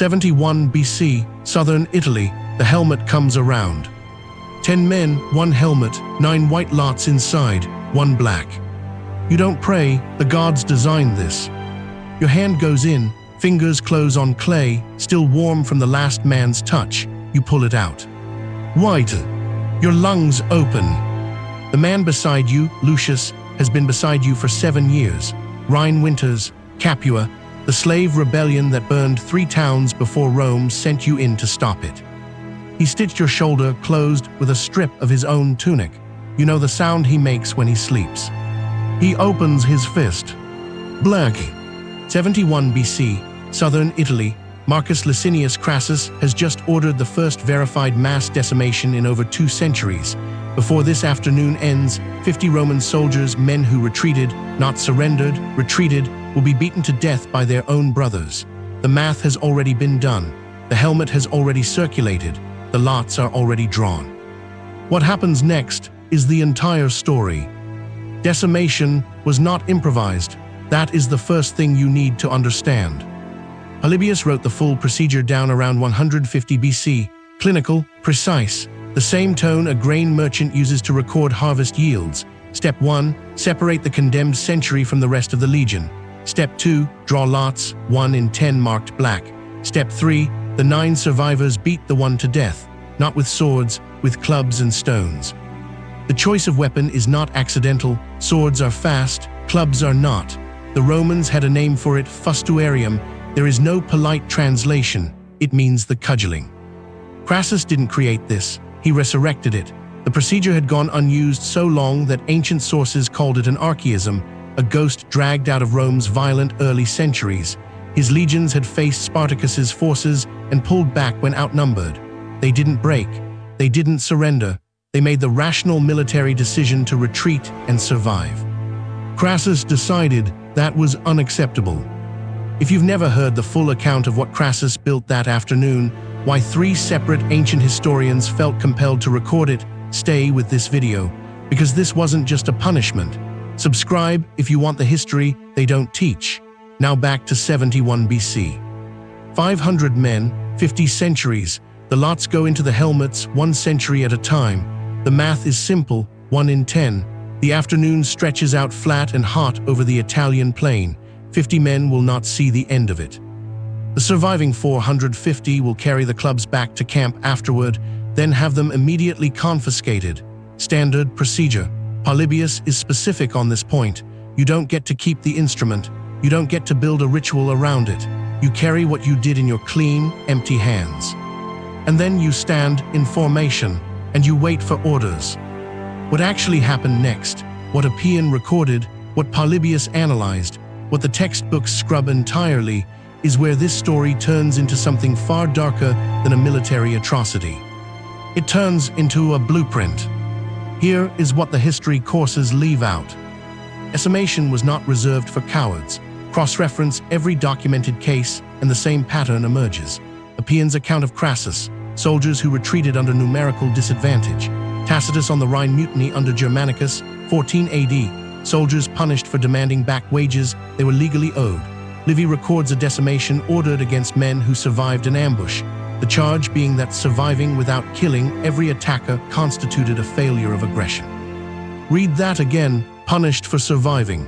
71 BC, southern Italy, the helmet comes around. 10 men, 1 helmet, 9 white lots inside, 1 black. You don't pray, the gods designed this. Your hand goes in, fingers close on clay, still warm from the last man's touch. You pull it out. White. Your lungs open. The man beside you, Lucius, has been beside you for 7 years. Rhine winters, Capua, the slave rebellion that burned 3 towns before Rome sent you in to stop it. He stitched your shoulder closed with a strip of his own tunic. You know the sound he makes when he sleeps. He opens his fist. Black. 71 BC, southern Italy, Marcus Licinius Crassus has just ordered the first verified mass decimation in over 2 centuries. Before this afternoon ends, 50 Roman soldiers, men who retreated, not surrendered, retreated, will be beaten to death by their own brothers. The math has already been done. The helmet has already circulated. The lots are already drawn. What happens next is the entire story. Decimation was not improvised. That is the first thing you need to understand. Polybius wrote the full procedure down around 150 BC, clinical, precise, the same tone a grain merchant uses to record harvest yields. Step 1, separate the condemned century from the rest of the legion. Step 2, draw lots, 1 in 10 marked black. Step 3, the 9 survivors beat the one to death, not with swords, with clubs and stones. The choice of weapon is not accidental. Swords are fast, clubs are not. The Romans had a name for it, Fustuarium. There is no polite translation. It means the cudgeling. Crassus didn't create this. He resurrected it. The procedure had gone unused so long that ancient sources called it an archaism, a ghost dragged out of Rome's violent early centuries. His legions had faced Spartacus's forces and pulled back when outnumbered. They didn't break. They didn't surrender. They made the rational military decision to retreat and survive. Crassus decided that was unacceptable. If you've never heard the full account of what Crassus built that afternoon, why 3 separate ancient historians felt compelled to record it, stay with this video, because this wasn't just a punishment. Subscribe if you want the history they don't teach. Now back to 71 BC. 500 men, 50 centuries. The lots go into the helmets 1 century at a time. The math is simple, 1 in 10. The afternoon stretches out flat and hot over the Italian plain. 50 men will not see the end of it. The surviving 450 will carry the clubs back to camp afterward, then have them immediately confiscated. Standard procedure. Polybius is specific on this point. You don't get to keep the instrument. You don't get to build a ritual around it. You carry what you did in your clean, empty hands. And then you stand in formation, and you wait for orders. What actually happened next, what Appian recorded, what Polybius analyzed, what the textbooks scrub entirely, is where this story turns into something far darker than a military atrocity. It turns into a blueprint. Here is what the history courses leave out. Decimation was not reserved for cowards. Cross-reference every documented case and the same pattern emerges. Appian's account of Crassus, soldiers who retreated under numerical disadvantage. Tacitus on the Rhine mutiny under Germanicus, 14 AD. Soldiers punished for demanding back wages they were legally owed. Livy records a decimation ordered against men who survived an ambush, the charge being that surviving without killing every attacker constituted a failure of aggression. Read that again, punished for surviving.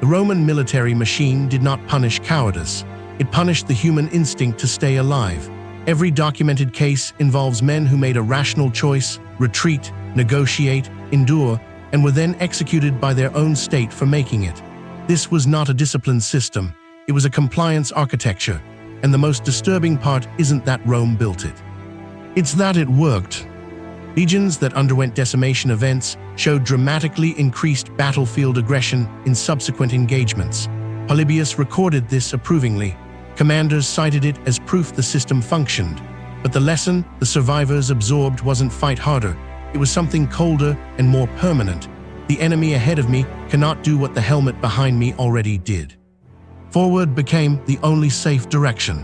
The Roman military machine did not punish cowardice. It punished the human instinct to stay alive. Every documented case involves men who made a rational choice, retreat, negotiate, endure, and were then executed by their own state for making it. This was not a disciplined system. It was a compliance architecture, and the most disturbing part isn't that Rome built it. It's that it worked. Legions that underwent decimation events showed dramatically increased battlefield aggression in subsequent engagements. Polybius recorded this approvingly. Commanders cited it as proof the system functioned. But the lesson the survivors absorbed wasn't fight harder. It was something colder and more permanent. The enemy ahead of me cannot do what the helmet behind me already did. Forward became the only safe direction.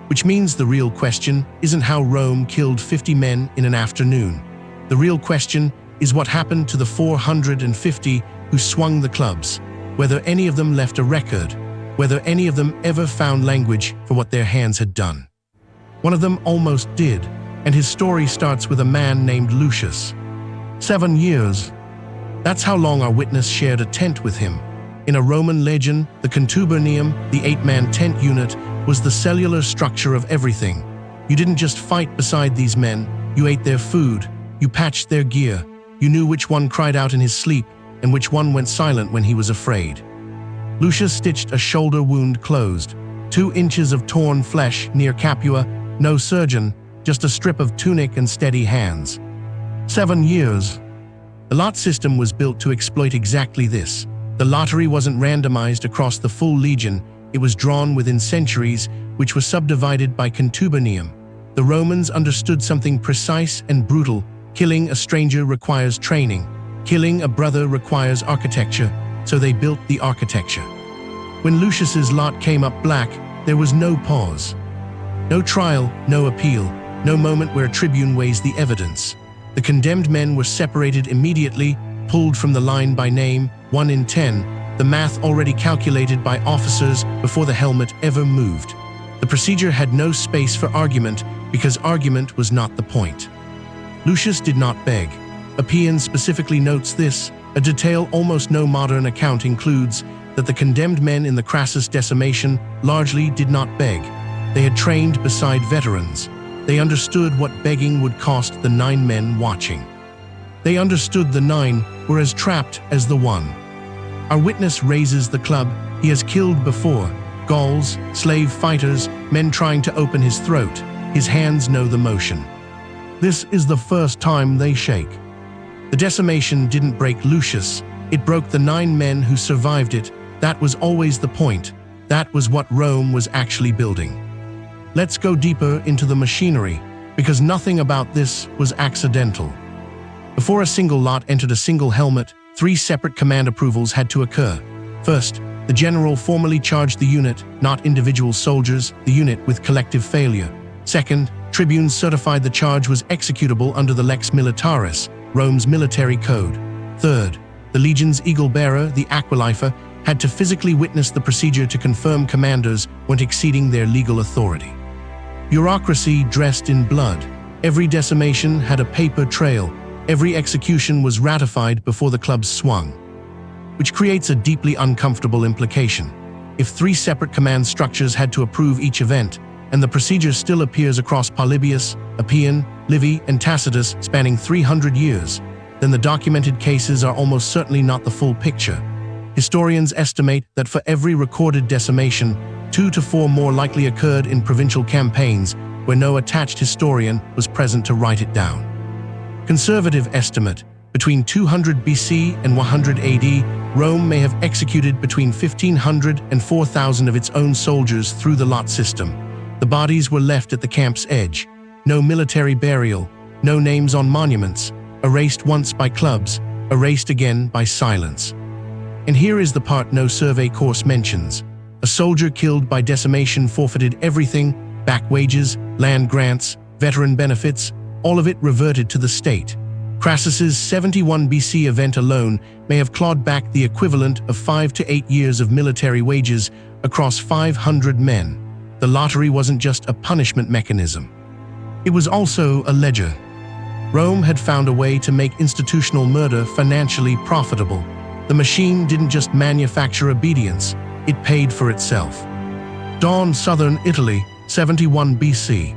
Which means the real question isn't how Rome killed 50 men in an afternoon. The real question is what happened to the 450 who swung the clubs, whether any of them left a record. whether any of them ever found language for what their hands had done. One of them almost did, and his story starts with a man named Lucius. 7 years. That's how long our witness shared a tent with him. In a Roman legend, the contubernium, the 8-man tent unit, was the cellular structure of everything. You didn't just fight beside these men, you ate their food, you patched their gear, you knew which one cried out in his sleep and which one went silent when he was afraid. Lucius stitched a shoulder wound closed, 2 inches of torn flesh near capua, no surgeon, just a strip of tunic and steady hands. 7 years. The lot system was built to exploit exactly this. The lottery wasn't randomized across the full legion, it was drawn within centuries, which was subdivided by contubernium. The Romans understood something precise and brutal. Killing a stranger requires training. Killing a brother requires architecture, so they built the architecture. When Lucius's lot came up black, there was no pause. No trial, no appeal, no moment where a tribune weighs the evidence. The condemned men were separated immediately, pulled from the line by name, 1 in 10, the math already calculated by officers before the helmet ever moved. The procedure had no space for argument because argument was not the point. Lucius did not beg. Appian specifically notes this. A detail almost no modern account includes that the condemned men in the Crassus decimation largely did not beg. They had trained beside veterans. They understood what begging would cost the 9 men watching. They understood the 9 were as trapped as the 1. Our witness raises the club he has killed before. Gauls, slave fighters, men trying to open his throat. His hands know the motion. This is the first time they shake. The decimation didn't break Lucius. It broke the 9 men who survived it. That was always the point. That was what Rome was actually building. Let's go deeper into the machinery, because nothing about this was accidental. Before a single lot entered a single helmet, 3 separate command approvals had to occur. First, the general formally charged the unit, not individual soldiers, the unit with collective failure. Second, tribunes certified the charge was executable under the Lex Militaris, Rome's military code. Third, the legion's eagle-bearer, the aquilifer, had to physically witness the procedure to confirm commanders weren't exceeding their legal authority. Bureaucracy dressed in blood. Every decimation had a paper trail. Every execution was ratified before the clubs swung. Which creates a deeply uncomfortable implication. If 3 separate command structures had to approve each event, and the procedure still appears across Polybius, Appian, Livy, and Tacitus spanning 300 years, then the documented cases are almost certainly not the full picture. Historians estimate that for every recorded decimation, 2 to 4 more likely occurred in provincial campaigns where no attached historian was present to write it down. Conservative estimate, between 200 BC and 100 AD, Rome may have executed between 1,500 and 4,000 of its own soldiers through the lot system. The bodies were left at the camp's edge. No military burial, no names on monuments, erased once by clubs, erased again by silence. And here is the part no survey course mentions. A soldier killed by decimation forfeited everything, back wages, land grants, veteran benefits, all of it reverted to the state. Crassus's 71 BC event alone may have clawed back the equivalent of 5 to 8 years of military wages across 500 men. The lottery wasn't just a punishment mechanism. It was also a ledger. Rome had found a way to make institutional murder financially profitable. The machine didn't just manufacture obedience, it paid for itself. Dawn, southern Italy, 71 BC.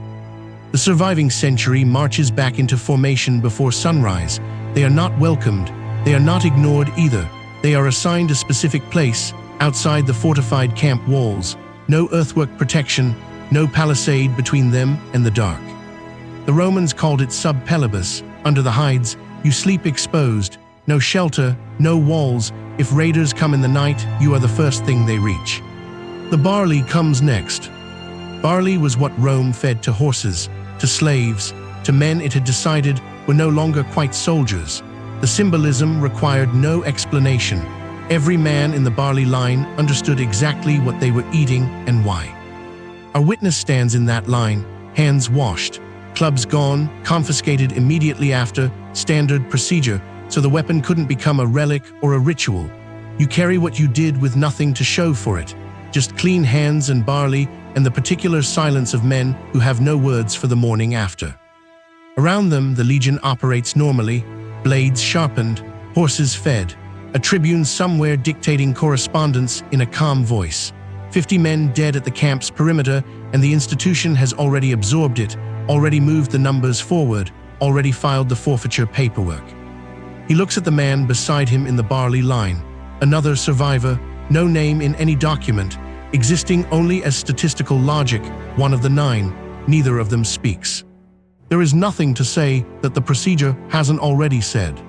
The surviving century marches back into formation before sunrise. They are not welcomed, they are not ignored either. They are assigned a specific place, outside the fortified camp walls. No earthwork protection, no palisade between them and the dark. The Romans called it sub pellibus. Under the hides, you sleep exposed. No shelter, no walls. If raiders come in the night, you are the first thing they reach. The barley comes next. Barley was what Rome fed to horses, to slaves, to men it had decided were no longer quite soldiers. The symbolism required no explanation. Every man in the barley line understood exactly what they were eating and why. Our witness stands in that line, hands washed, clubs gone, confiscated immediately after, standard procedure, so the weapon couldn't become a relic or a ritual. You carry what you did with nothing to show for it. just clean hands and barley and the particular silence of men who have no words for the morning after. Around them, the legion operates normally, blades sharpened, horses fed, a tribune somewhere dictating correspondence in a calm voice. 50 men dead at the camp's perimeter, and the institution has already absorbed it, already moved the numbers forward, already filed the forfeiture paperwork. He looks at the man beside him in the barley line, another survivor, no name in any document, existing only as statistical logic, one of the 9, neither of them speaks. There is nothing to say that the procedure hasn't already said.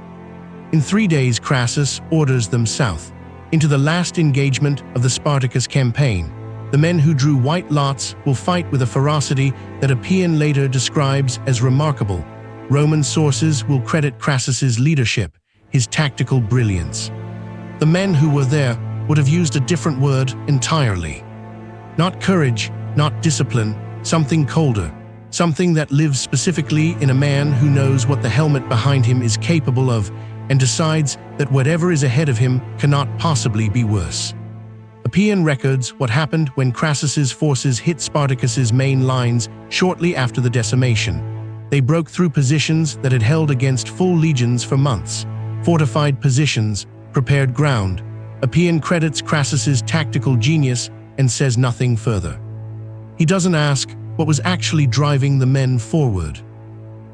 In 3 days, Crassus orders them south, into the last engagement of the Spartacus campaign. The men who drew white lots will fight with a ferocity that Appian later describes as remarkable. Roman sources will credit Crassus's leadership, his tactical brilliance. The men who were there would have used a different word entirely. Not courage, not discipline, something colder, something that lives specifically in a man who knows what the helmet behind him is capable of and decides that whatever is ahead of him cannot possibly be worse. Appian records what happened when Crassus's forces hit Spartacus's main lines shortly after the decimation. They broke through positions that had held against full legions for months, fortified positions, prepared ground. Appian credits Crassus's tactical genius and says nothing further. He doesn't ask what was actually driving the men forward.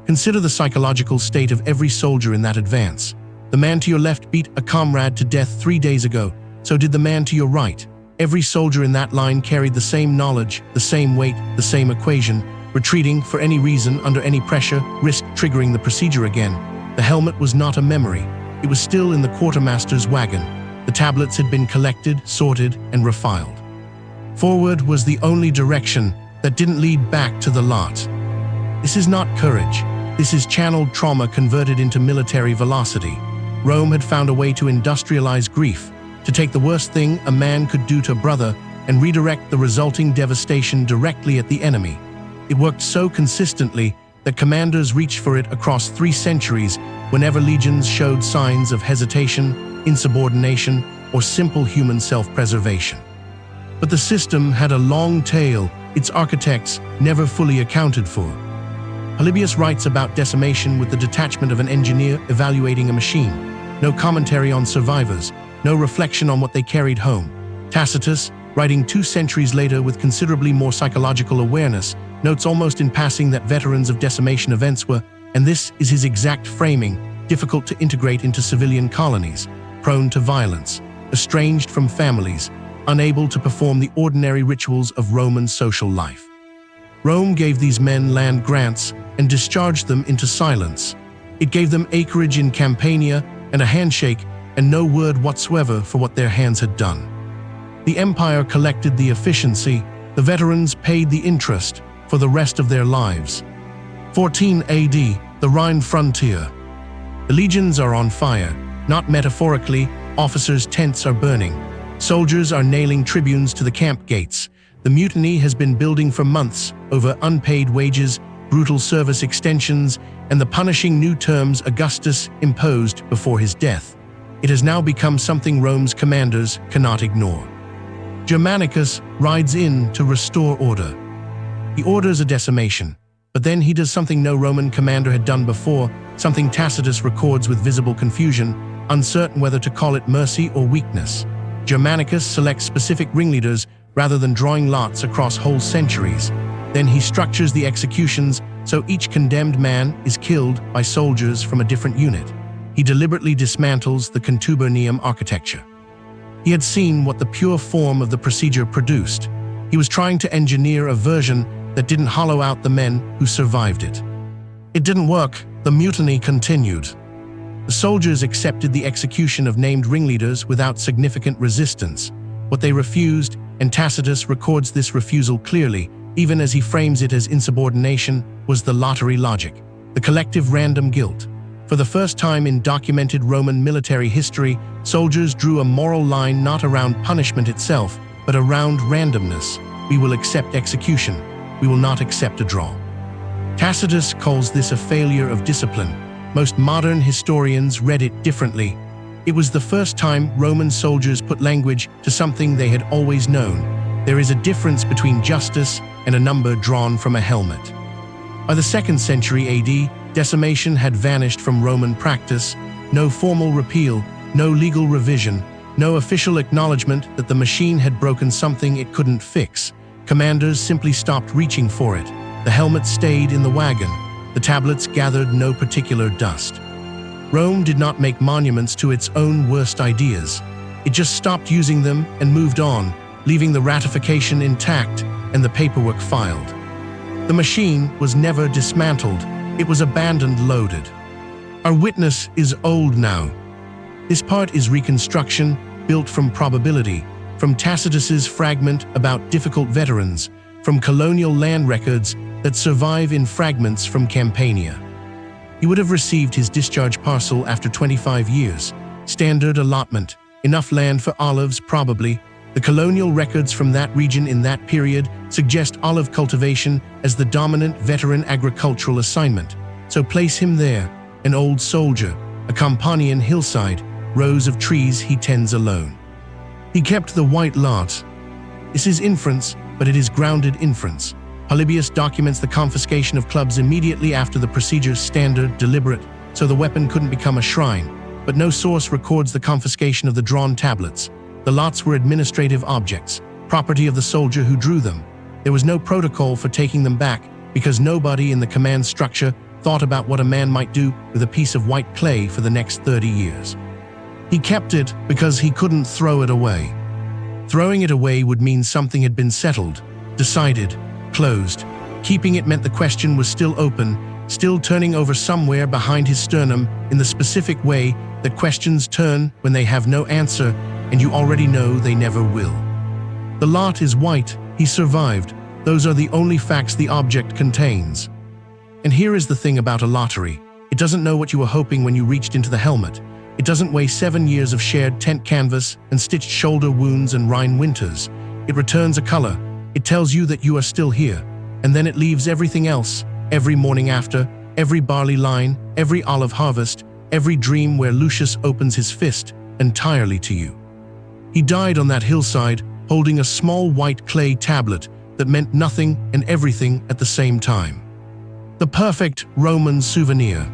Consider the psychological state of every soldier in that advance. The man to your left beat a comrade to death 3 days ago, so did the man to your right. Every soldier in that line carried the same knowledge, the same weight, the same equation. Retreating for any reason under any pressure risked triggering the procedure again. The helmet was not a memory. It was still in the quartermaster's wagon. The tablets had been collected, sorted, and refiled. Forward was the only direction that didn't lead back to the lot. This is not courage. This is channeled trauma converted into military velocity. Rome had found a way to industrialize grief, to take the worst thing a man could do to a brother and redirect the resulting devastation directly at the enemy. It worked so consistently that commanders reached for it across 3 centuries whenever legions showed signs of hesitation, insubordination, or simple human self-preservation. But the system had a long tail its architects never fully accounted for. Polybius writes about decimation with the detachment of an engineer evaluating a machine. No commentary on survivors, no reflection on what they carried home. Tacitus, writing 2 centuries later with considerably more psychological awareness, notes almost in passing that veterans of decimation events were, and this is his exact framing, difficult to integrate into civilian colonies, prone to violence, estranged from families, unable to perform the ordinary rituals of Roman social life. Rome gave these men land grants and discharged them into silence. It gave them acreage in Campania and a handshake and no word whatsoever for what their hands had done. The empire collected the efficiency, the veterans paid the interest for the rest of their lives. 14 AD, the Rhine frontier. The legions are on fire, not metaphorically, officers' tents are burning. Soldiers are nailing tribunes to the camp gates. The mutiny has been building for months over unpaid wages, brutal service extensions, and the punishing new terms Augustus imposed before his death. It has now become something Rome's commanders cannot ignore. Germanicus rides in to restore order. He orders a decimation, but then he does something no Roman commander had done before, something Tacitus records with visible confusion, uncertain whether to call it mercy or weakness. Germanicus selects specific ringleaders rather than drawing lots across whole centuries. Then he structures the executions so each condemned man is killed by soldiers from a different unit. He deliberately dismantles the contubernium architecture. He had seen what the pure form of the procedure produced. He was trying to engineer a version that didn't hollow out the men who survived it. It didn't work. The mutiny continued. The soldiers accepted the execution of named ringleaders without significant resistance. What they refused, and Tacitus records this refusal clearly, even as he frames it as insubordination, was the lottery logic, the collective random guilt. For the first time in documented Roman military history, soldiers drew a moral line not around punishment itself, but around randomness. We will accept execution. We will not accept a draw. Tacitus calls this a failure of discipline. Most modern historians read it differently. It was the first time Roman soldiers put language to something they had always known. There is a difference between justice and a number drawn from a helmet. By the 2nd century AD, decimation had vanished from Roman practice. No formal repeal, no legal revision, no official acknowledgement that the machine had broken something it couldn't fix. Commanders simply stopped reaching for it. The helmet stayed in the wagon. The tablets gathered no particular dust. Rome did not make monuments to its own worst ideas. It just stopped using them and moved on, leaving the ratification intact and the paperwork filed. The machine was never dismantled. It was abandoned loaded. Our witness is old now. This part is reconstruction, built from probability, from Tacitus's fragment about difficult veterans, from colonial land records that survive in fragments from Campania. He would have received his discharge parcel after 25 years. Standard allotment, enough land for olives probably. The colonial records from that region in that period suggest olive cultivation as the dominant veteran agricultural assignment. So place him there, an old soldier, a Campanian hillside, rows of trees he tends alone. He kept the white lot. This is inference, but it is grounded inference. Polybius documents the confiscation of clubs immediately after the procedure, standard, deliberate, so the weapon couldn't become a shrine, but no source records the confiscation of the drawn tablets. The lots were administrative objects, property of the soldier who drew them. There was no protocol for taking them back because nobody in the command structure thought about what a man might do with a piece of white clay for the next 30 years. He kept it because he couldn't throw it away. Throwing it away would mean something had been settled, decided, closed. Keeping it meant the question was still open, still turning over somewhere behind his sternum in the specific way that questions turn when they have no answer and you already know they never will. The lot is white, he survived. Those are the only facts the object contains. And here is the thing about a lottery. It doesn't know what you were hoping when you reached into the helmet. It doesn't weigh 7 years of shared tent canvas and stitched shoulder wounds and Rhine winters. It returns a color. It tells you that you are still here. And then it leaves everything else, every morning after, every barley line, every olive harvest, every dream where Lucius opens his fist, entirely to you. He died on that hillside, holding a small white clay tablet that meant nothing and everything at the same time. The perfect Roman souvenir.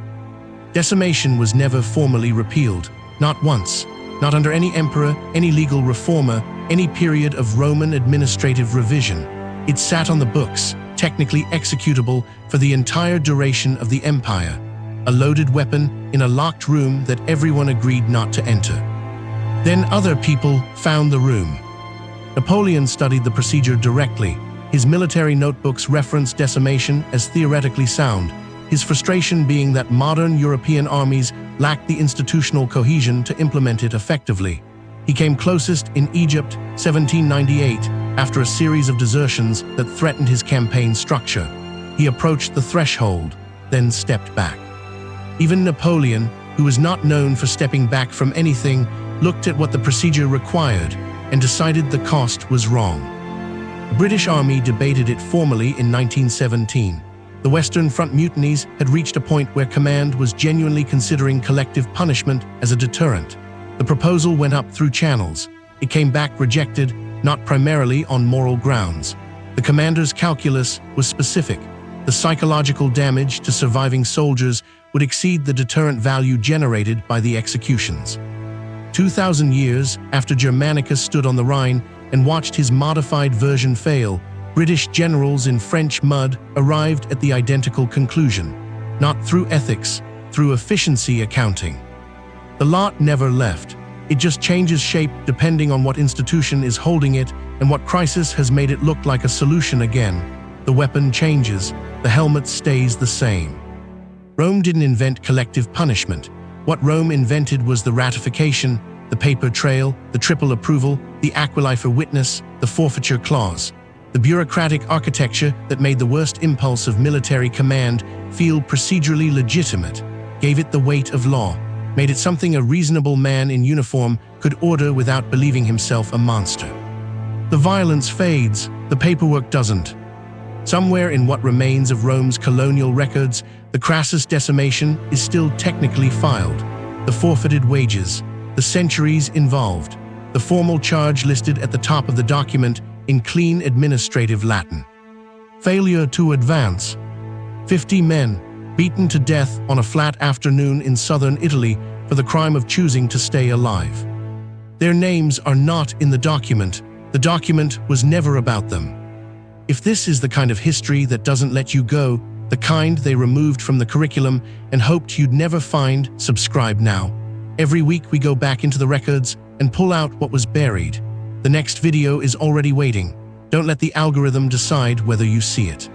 Decimation was never formally repealed, not once, not under any emperor, any legal reformer, any period of Roman administrative revision. It sat on the books, technically executable for the entire duration of the empire, a loaded weapon in a locked room that everyone agreed not to enter. Then other people found the room. Napoleon studied the procedure directly. His military notebooks referenced decimation as theoretically sound, his frustration being that modern European armies lacked the institutional cohesion to implement it effectively. He came closest in Egypt, 1798, after a series of desertions that threatened his campaign structure. He approached the threshold, then stepped back. Even Napoleon, who was not known for stepping back from anything, looked at what the procedure required and decided the cost was wrong. The British Army debated it formally in 1917. The Western Front mutinies had reached a point where command was genuinely considering collective punishment as a deterrent. The proposal went up through channels. It came back rejected, not primarily on moral grounds. The commander's calculus was specific. The psychological damage to surviving soldiers would exceed the deterrent value generated by the executions. 2,000 years after Germanicus stood on the Rhine and watched his modified version fail, British generals in French mud arrived at the identical conclusion, not through ethics, through efficiency accounting. The lot never left. It just changes shape depending on what institution is holding it and what crisis has made it look like a solution again. The weapon changes, the helmet stays the same. Rome didn't invent collective punishment. What Rome invented was the ratification, the paper trail, the triple approval, the aquileifer witness, the forfeiture clause. The bureaucratic architecture that made the worst impulse of military command feel procedurally legitimate, gave it the weight of law, made it something a reasonable man in uniform could order without believing himself a monster. The violence fades, the paperwork doesn't. Somewhere in what remains of Rome's colonial records, the Crassus decimation is still technically filed. The forfeited wages, the centuries involved. The formal charge listed at the top of the document in clean administrative Latin. Failure to advance. 50 men beaten to death on a flat afternoon in southern Italy for the crime of choosing to stay alive. Their names are not in the document. The document was never about them. If this is the kind of history that doesn't let you go, the kind they removed from the curriculum and hoped you'd never find, subscribe now. Every week we go back into the records and pull out what was buried. The next video is already waiting. Don't let the algorithm decide whether you see it.